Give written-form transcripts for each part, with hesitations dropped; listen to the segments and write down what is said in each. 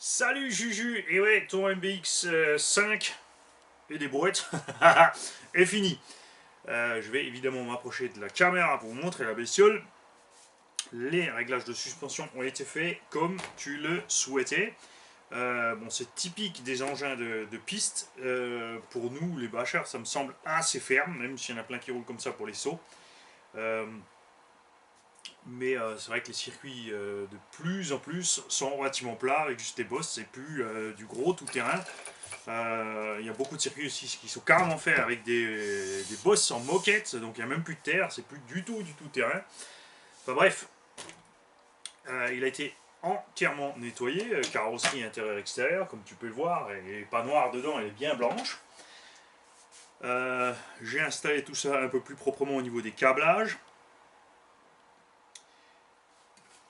Salut Juju, et ouais, ton MBX 5 et des brouettes est fini. Je vais évidemment m'approcher de la caméra pour vous montrer la bestiole. Les réglages de suspension ont été faits comme tu le souhaitais. Bon, c'est typique des engins de piste. Pour nous, les bâchards, ça me semble assez ferme, même s'il y en a plein qui roulent comme ça pour les sauts. Euh, mais c'est vrai que les circuits de plus en plus sont relativement plats avec juste des bosses, c'est plus du gros tout-terrain. Il y a beaucoup de circuits aussi qui sont carrément faits avec des bosses en moquette, donc il n'y a même plus de terre, c'est plus du tout terrain. Enfin bref, il a été entièrement nettoyé, carrosserie intérieure-extérieure, comme tu peux le voir, elle n'est pas noire dedans, elle est bien blanche. J'ai installé tout ça un peu plus proprement au niveau des câblages.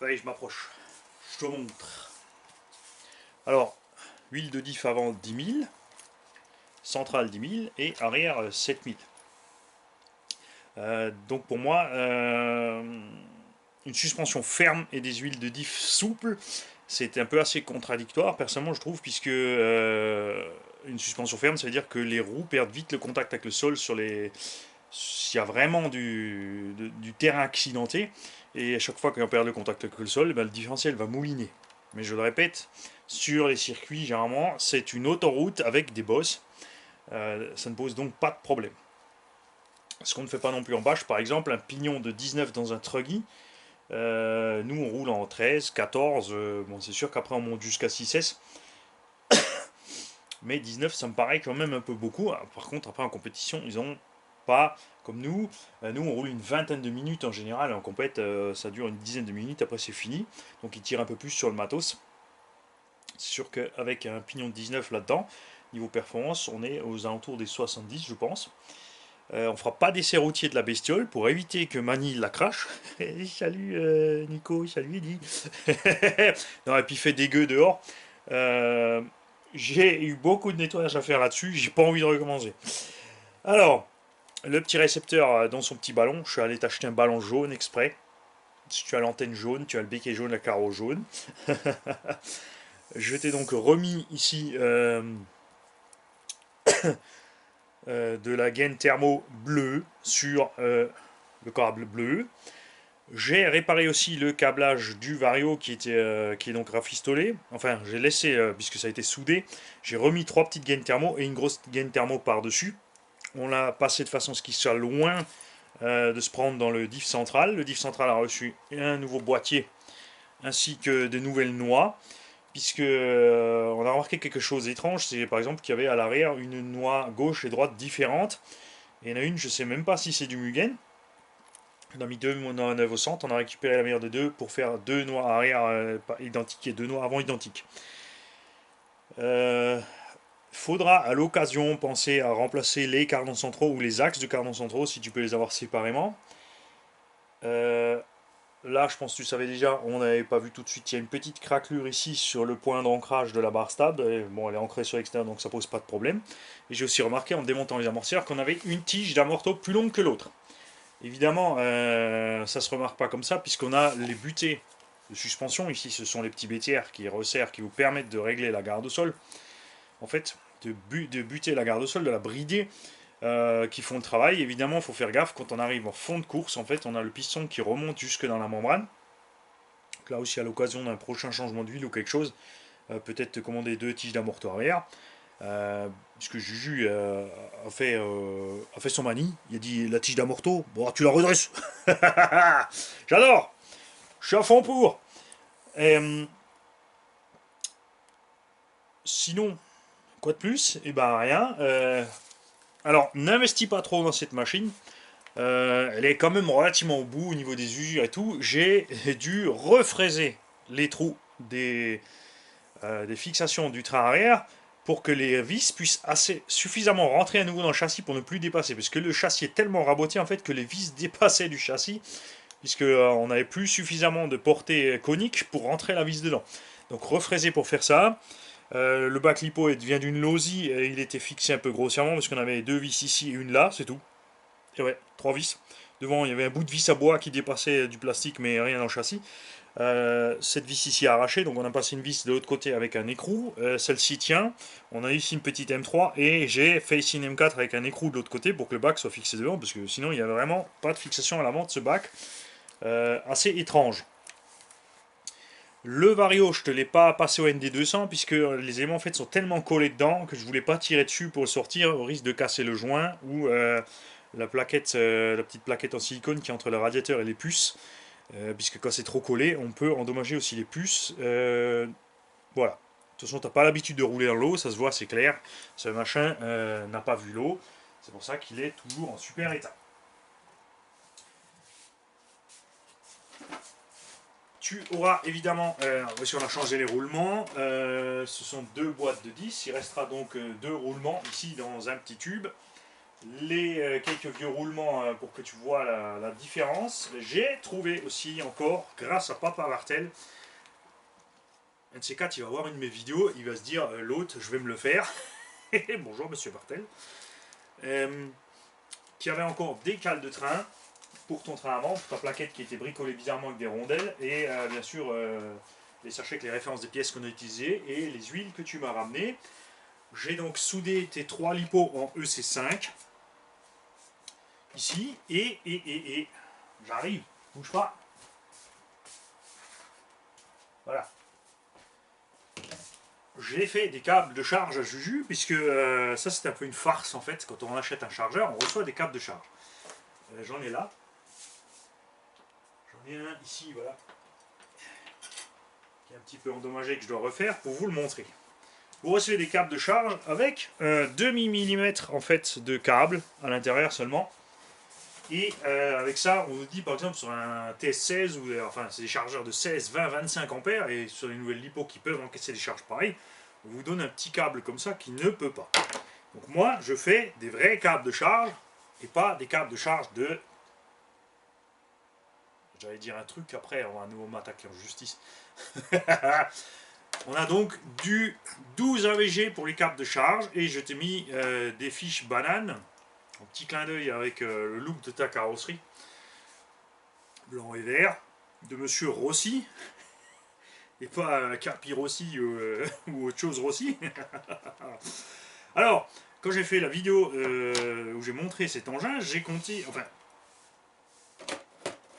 Allez, je m'approche, je te montre. Alors, huile de diff avant 10 000, centrale 10 000 et arrière 7 000. Donc pour moi, une suspension ferme et des huiles de diff souples, c'est un peu assez contradictoire, personnellement je trouve, puisque une suspension ferme, ça veut dire que les roues perdent vite le contact avec le sol sur les... S'il y a vraiment du terrain accidenté, et à chaque fois qu'on perd le contact avec le sol, ben, le différentiel va mouliner. Mais je le répète, sur les circuits, généralement, c'est une autoroute avec des bosses. Ça ne pose donc pas de problème. Ce qu'on ne fait pas non plus en bâche, par exemple, un pignon de 19 dans un truggy, nous on roule en 13, 14, bon c'est sûr qu'après on monte jusqu'à 6S, mais 19 ça me paraît quand même un peu beaucoup. Par contre après en compétition ils ont pas comme nous, nous on roule une vingtaine de minutes en général, en compète ça dure une dizaine de minutes, après c'est fini, donc ils tirent un peu plus sur le matos. C'est sûr qu'avec un pignon de 19 là-dedans, niveau performance on est aux alentours des 70 je pense. On fera pas d'essai routier de la bestiole pour éviter que Manille la crache. Salut Nico, salut Eddy. Non, et puis il fait dégueu dehors. Euh, j'ai eu beaucoup de nettoyage à faire là-dessus, j'ai pas envie de recommencer. Alors, le petit récepteur dans son petit ballon, je suis allé t'acheter un ballon jaune exprès. Si tu as l'antenne jaune, tu as le béquet jaune, la carreau jaune. Je t'ai donc remis ici de la gaine thermo bleue sur le câble bleu. J'ai réparé aussi le câblage du Vario qui est donc rafistolé. Enfin, j'ai laissé, puisque ça a été soudé, j'ai remis trois petites gaines thermo et une grosse gaine thermo par-dessus. On l'a passé de façon à ce qu'il soit loin de se prendre dans le diff central. Le diff central a reçu un nouveau boîtier ainsi que de nouvelles noix. Puisque on a remarqué quelque chose d'étrange, c'est par exemple qu'il y avait à l'arrière une noix gauche et droite différentes. Et il y en a une, je sais même pas si c'est du Mugen. On a mis deux noix neuves au centre, on a récupéré la meilleure de deux pour faire deux noix arrière identiques et deux noix avant identiques. Euh, Faudra à l'occasion penser à remplacer les cardans centraux ou les axes de cardans centraux si tu peux les avoir séparément. Euh, Là, je pense que tu savais déjà, on n'avait pas vu tout de suite. Il y a une petite craquelure ici sur le point d'ancrage de la barre stable. Et bon, elle est ancrée sur l'extérieur, donc ça pose pas de problème. Et j'ai aussi remarqué en démontant les amortisseurs qu'on avait une tige d'amorto plus longue que l'autre. Évidemment, ça se remarque pas comme ça, puisqu'on a les butées de suspension. Ici, ce sont les petits BTR qui resserrent, qui vous permettent de régler la garde au sol. En fait, de buter la garde au sol, de la brider, qui font le travail. Évidemment, il faut faire gaffe quand on arrive en fond de course. En fait, on a le piston qui remonte jusque dans la membrane. Donc là aussi, à l'occasion d'un prochain changement d'huile ou quelque chose, peut-être te commander deux tiges d'amorto arrière. Puisque Juju a fait son manie, il a dit la tige d'amorto, bon tu la redresses. J'adore, je suis à fond pour. Et, sinon, quoi de plus? Eh ben rien. Alors, n'investis pas trop dans cette machine. Elle est quand même relativement au bout au niveau des usures et tout. J'ai dû refraiser les trous des fixations du train arrière pour que les vis puissent suffisamment rentrer à nouveau dans le châssis pour ne plus dépasser. Parce que le châssis est tellement raboté en fait que les vis dépassaient du châssis, puisque on n'avait plus suffisamment de portée conique pour rentrer la vis dedans. Donc refraiser pour faire ça. Le bac lipo vient d'une losie et il était fixé un peu grossièrement parce qu'on avait deux vis ici et une là, c'est tout. Et ouais, trois vis. Devant, il y avait un bout de vis à bois qui dépassait du plastique, mais rien dans le châssis. Cette vis ici arrachée, donc on a passé une vis de l'autre côté avec un écrou. Celle-ci tient. On a ici une petite M3 et j'ai fait ici une M4 avec un écrou de l'autre côté pour que le bac soit fixé devant, parce que sinon il n'y a vraiment pas de fixation à l'avant de ce bac. Assez étrange. Le Vario, je ne te l'ai pas passé au ND200 puisque les éléments en fait sont tellement collés dedans que je voulais pas tirer dessus pour le sortir au risque de casser le joint ou la plaquette, la petite plaquette en silicone qui est entre le radiateur et les puces. Puisque quand c'est trop collé, on peut endommager aussi les puces. Voilà. De toute façon, tu n'as pas l'habitude de rouler dans l'eau, ça se voit, c'est clair. Ce machin n'a pas vu l'eau. C'est pour ça qu'il est toujours en super état. Tu auras évidemment, si on a changé les roulements, ce sont deux boîtes de 10. Il restera donc deux roulements ici dans un petit tube. Les quelques vieux roulements pour que tu vois la différence. J'ai trouvé aussi encore, grâce à Papa Martel, un de ces quatre, il va voir une de mes vidéos, il va se dire l'autre, je vais me le faire. Bonjour Monsieur Martel. Qui avait encore des cales de train pour ton train avant, pour ta plaquette qui était bricolée bizarrement avec des rondelles, et bien sûr les sachets avec les références des pièces qu'on a utilisées et les huiles que tu m'as ramenées. J'ai donc soudé tes trois lipos en EC5 ici, et j'arrive, bouge pas. Voilà. J'ai fait des câbles de charge à Juju, puisque ça c'est un peu une farce en fait, quand on achète un chargeur, on reçoit des câbles de charge. J'en ai là. J'en ai un ici, voilà, qui est un petit peu endommagé que je dois refaire pour vous le montrer. Vous recevez des câbles de charge avec un demi-millimètre en fait de câble à l'intérieur seulement. Et avec ça, on vous dit par exemple sur un TS16, ou enfin c'est des chargeurs de 16, 20, 25 ampères, et sur les nouvelles lipos qui peuvent encaisser des charges pareilles, on vous donne un petit câble comme ça qui ne peut pas. Donc moi, je fais des vrais câbles de charge, et pas des câbles de charge de... J'allais dire un truc, après on va à nouveau m'attaquer en justice. On a donc du 12 AVG pour les câbles de charge, et je t'ai mis des fiches bananes, un petit clin d'œil avec le look de ta carrosserie, blanc et vert, de Monsieur Rossi, et pas Carpi Rossi ou autre chose Rossi. Alors, quand j'ai fait la vidéo où j'ai montré cet engin, j'ai compté, enfin,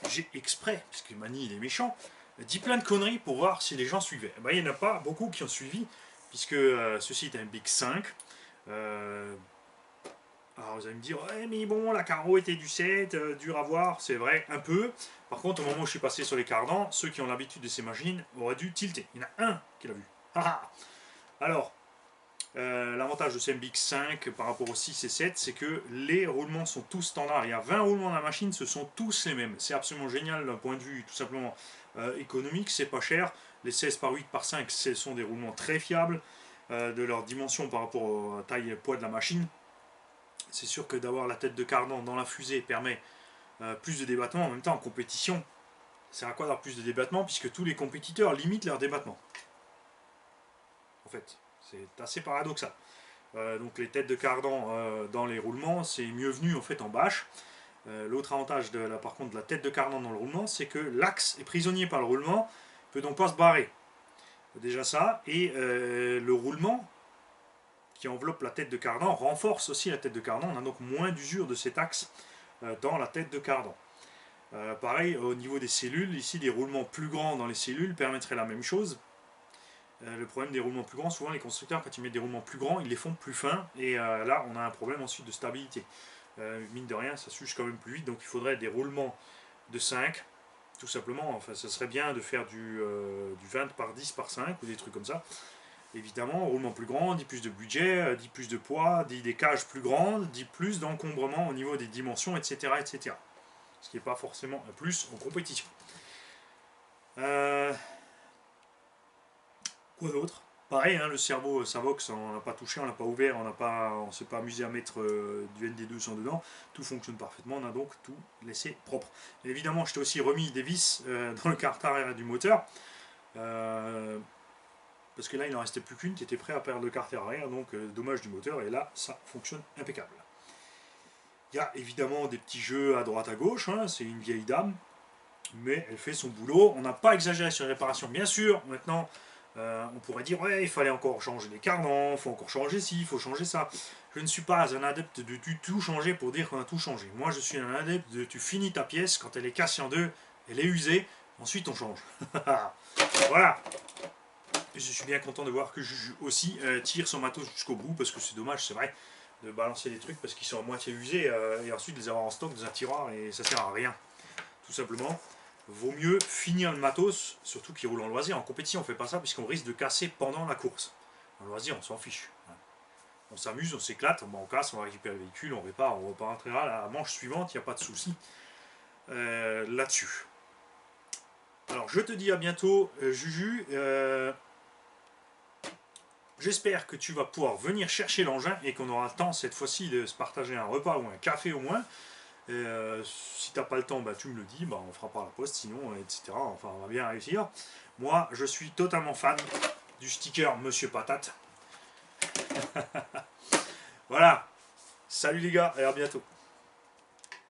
j'ai exprès, parce que Mani il est méchant, dit plein de conneries pour voir si les gens suivaient. Ben, il n'y en a pas beaucoup qui ont suivi, puisque ceci est un Big 5. Alors vous allez me dire, ouais, mais bon, la carreau était du 7, dur à voir, c'est vrai, un peu. Par contre, au moment où je suis passé sur les cardans, ceux qui ont l'habitude de ces machines auraient dû tilter. Il y en a un qui l'a vu. Alors, l'avantage de ce MBX5 par rapport au 6 et 7, c'est que les roulements sont tous standards. Il y a 20 roulements dans la machine, ce sont tous les mêmes. C'est absolument génial d'un point de vue tout simplement économique, c'est pas cher. Les 16 par 8 par 5, ce sont des roulements très fiables de leur dimension par rapport à la taille et poids de la machine. C'est sûr que d'avoir la tête de cardan dans la fusée permet plus de débattement. En même temps, en compétition, ça sert à quoi d'avoir plus de débattement puisque tous les compétiteurs limitent leur débattement. En fait, c'est assez paradoxal. Donc les têtes de cardan dans les roulements, c'est mieux venu en fait en bâche. L'autre avantage par contre de la tête de cardan dans le roulement, c'est que l'axe est prisonnier par le roulement, ne peut donc pas se barrer. Déjà ça, et le roulement qui enveloppe la tête de cardan renforce aussi la tête de cardan. On a donc moins d'usure de cet axe dans la tête de cardan. Pareil, au niveau des cellules, ici des roulements plus grands dans les cellules permettraient la même chose. Le problème des roulements plus grands, souvent les constructeurs, quand ils mettent des roulements plus grands, ils les font plus fins, et là on a un problème ensuite de stabilité. Mine de rien, ça s'use quand même plus vite, donc il faudrait des roulements de 5, tout simplement. Enfin, ça serait bien de faire du 20 par 10 par 5 ou des trucs comme ça. Évidemment, roulement plus grand dit plus de budget, dit plus de poids, dit des cages plus grandes, dit plus d'encombrement au niveau des dimensions, etc. etc. Ce qui n'est pas forcément un plus en compétition. Quoi d'autre? Pareil, hein, le cerveau Savox, on n'a pas touché, on n'a pas ouvert, on ne s'est pas amusé à mettre du ND200 dedans. Tout fonctionne parfaitement, on a donc tout laissé propre. Et évidemment, je t'ai aussi remis des vis dans le carte arrière du moteur. Parce que là il n'en restait plus qu'une qui était prête à perdre le carter arrière, donc dommage du moteur, et là ça fonctionne impeccable. Il y a évidemment des petits jeux à droite à gauche, hein, c'est une vieille dame, mais elle fait son boulot. On n'a pas exagéré sur les réparations, bien sûr. Maintenant, on pourrait dire, ouais, il fallait encore changer les cardans, il faut encore changer ci, il faut changer ça. Je ne suis pas un adepte de tout changer pour dire qu'on a tout changé. Moi, je suis un adepte de tu finis ta pièce, quand elle est cassée en deux, elle est usée, ensuite on change. Voilà. Je suis bien content de voir que Juju aussi tire son matos jusqu'au bout, parce que c'est dommage, c'est vrai, de balancer des trucs parce qu'ils sont à moitié usés et ensuite les avoir en stock dans un tiroir et ça sert à rien. Tout simplement, vaut mieux finir le matos, surtout qu'il roule en loisir. En compétition, on fait pas ça puisqu'on risque de casser pendant la course. En loisir, on s'en fiche. On s'amuse, on s'éclate, on casse, on va récupérer le véhicule, on répare, on repartira à la manche suivante, il n'y a pas de souci là-dessus. Alors, je te dis à bientôt, Juju. J'espère que tu vas pouvoir venir chercher l'engin et qu'on aura le temps cette fois-ci de se partager un repas ou un café au moins. Si t'as pas le temps, bah, tu me le dis, bah, on fera par la poste, sinon, etc. Enfin, on va bien réussir. Moi, je suis totalement fan du sticker Monsieur Patate. Voilà. Salut les gars, et à bientôt.